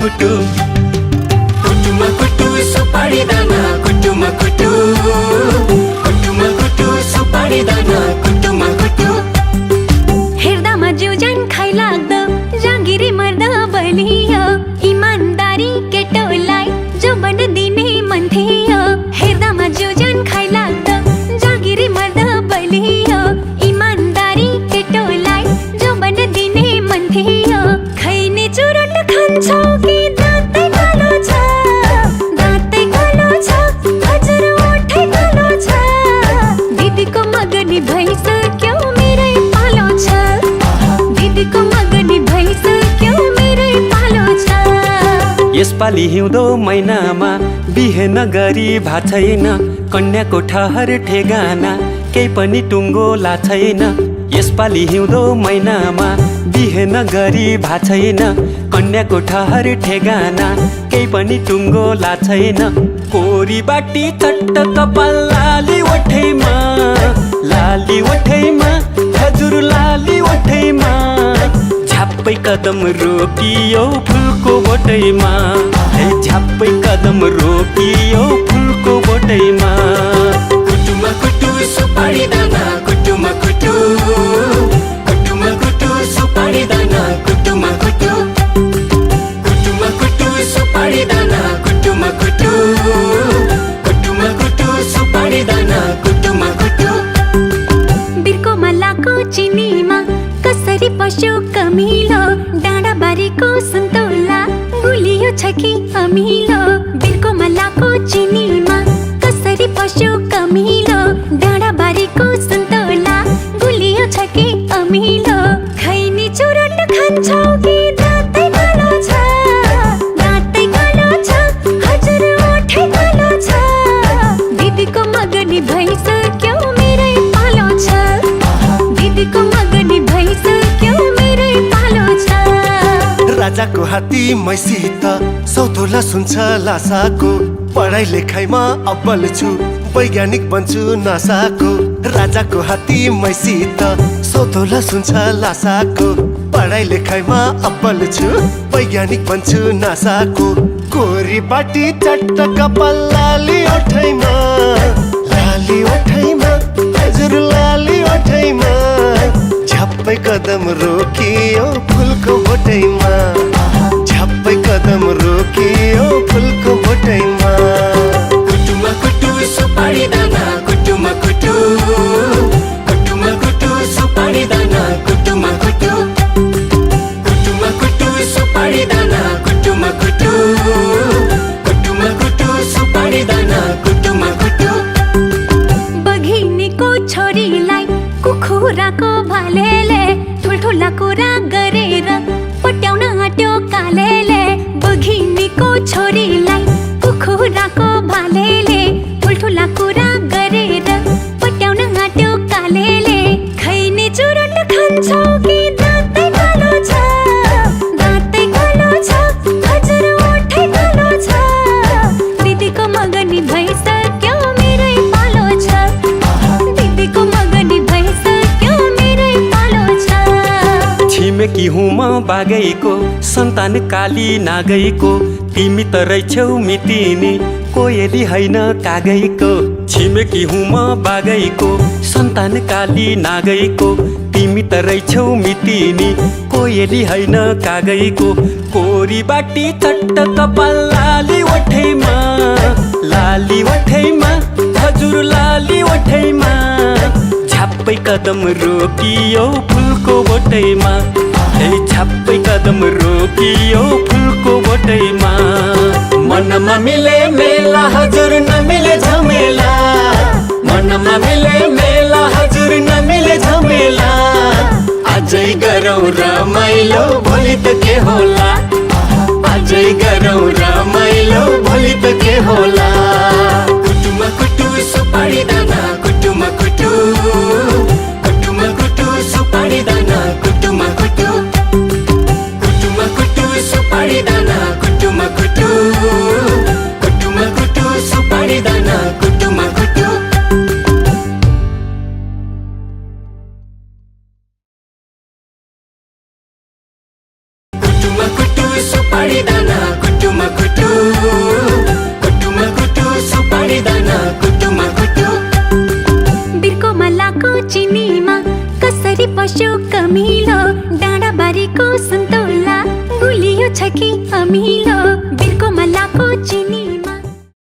कुटु कुटुमा कुटु सुपारी दाना कुटुमा कुटु कुटुमा कुटु सुपारी दाना कुटुमा कुटु हेर्दामा जिउजान खाइ लाग्दो जागिरी मर्दा बलियो इमानदारी केटोलाई जो बन दिने मन थियो हेर्दामा जिउजान खाइ लाग्दो जागिरी मर्दा बलियो इमानदारी केटोलाई जो बन दिने मन थियो खैने चुरोट खान्छौ कि दाँतै कालो छ दाँतै कालो छ हजुर ओठै कालो छ दिदीको मगनी भइसक्यो मेरै पालो छ दिदीको मगनी भइसक्यो मेरै पालो छ यसपालि हिउँदो महिनामा बिहे नगरी भा छैन कन्याको ठहर ठेगाना केही पनि टुङ्गो ला छैन यसपालि हिउँदो महिनामा बिहे नगरी भा छैन कन्याको ठहर ठेगाना केही पनि टुङ्गो ला छैन कोरी बाटी चट्ट कपाल लाली ओठैमा हजुर लाली ओठैमा झ्याप्पै कदम रोकियो फुलको बोटैमा झ्याप्पै कदम रोकियो फुलको बोटैमा कुटुमा कुटु सुपारी दाना कुटुमा कुटु कुटुमा कुटु सुपारी दाना कुटुमा कुटु कुटुमा कुटु सुपारी दाना कुटुमा कुटु कुटुमा कुटु सुपारी दाना कुटुमा कुटु बिर्को मल्लाको चिनीमा कसरी पस्यो कमिलो डाँडाबारीको सन्तोला गुलियो छ कि अमिलो बिर्को मल्लाको चिनीमा कसरी पस्यो कमिलो डाँडाबारीको सन्तोला गुलियो छ कि अमिलो खैनी चुरोट खान्छौ कि दाँतै कालो छ दाँतै कालो छ हजुर ओठै कालो छ दिदीको मगनी भइसक्यो मेरै पालो छ दिदीको मगनी भइसक्यो मेरै पालो छ राजाको हात्ती मैसित सौतोला सुन्छ लासाको पढाइ लेखाइमा अब्बल छु वैज्ञानिक बन्छु नासाको राजाको हात्ती मैसित सौतोला सुन्छ लासाको पढाइ लेखाइमा अब्बल छु वैज्ञानिक बन्छु नासाको कोरी बाटी चट्ट कपाल लाली ओठैमा हजुर लाली ओठैमा झ्याप्पै कदम रोकियो फुलको बोटैमा झ्याप्पै कदम रोकियो फुलको बोटैमा कुटुमा कुटु सुपारी दाना कुटुमा कुटु कुटुमा कुटु सुपारी दाना कुटुमा कुटु कुटुमा कुटु सुपारी दाना कुटुमा कुटु कुटुमा कुटु सुपारी दाना कुटुमा कुटु बघिनीको छोरीलाई कुखुराको भालेले ठुल्ठुला कुरा गरेर पट्याउन आँट्यो कालेले बघिनीको छोरीलाई कुखुराको भालेले ठुल्ठुला कुरा गरेर पट्याउन आँट्यो कालेले खैने चुरोट खान्छौ कि दाँतै कालो छ दाँतै कालो छ हजुर ओठै कालो छ दिदीको मगनी भइसक्यो मेरै पालो छ दिदीको मगनी भइसक्यो मेरै पालो छ छिमेकी हुँ म बागैको सन्तान काली नागैको तिमी त रहेछौ मितिनी कोयली होइन कागैको छिमेकी हुँ म बागैको सन्तान काली नागैको तिमी त रहेछौ मितिनी कोयली होइन कागैको कोरी बाटी चट्ट कपाल लाली ओठैमा हजुर लाली ओठैमा झ्याप्पै कदम रोकियो फुलको बोटैमा झ्याप्पै कदम रोकियो फुलको बोटैमा मनमा मिले मेला हजुर नमिले झमेला मनमा मिले मेला हजुर नमिले झमेला आजै गरौँ रमाइलो भोलि त के होला आजै गरौँ रमाइलो भोलि त के होला कुटुमा कुटु सुपारी दाना कुटुमा कुटु कुटुमा कुटु सुपारी दाना कुटुमा कुटु कुटुमा कुटु सुपारी दाना कुटुमा कुटु कुटुमा कुटु सुपारी दाना कुटुमा कुटु कुटुमा कुटु सुपारी दाना रमिलो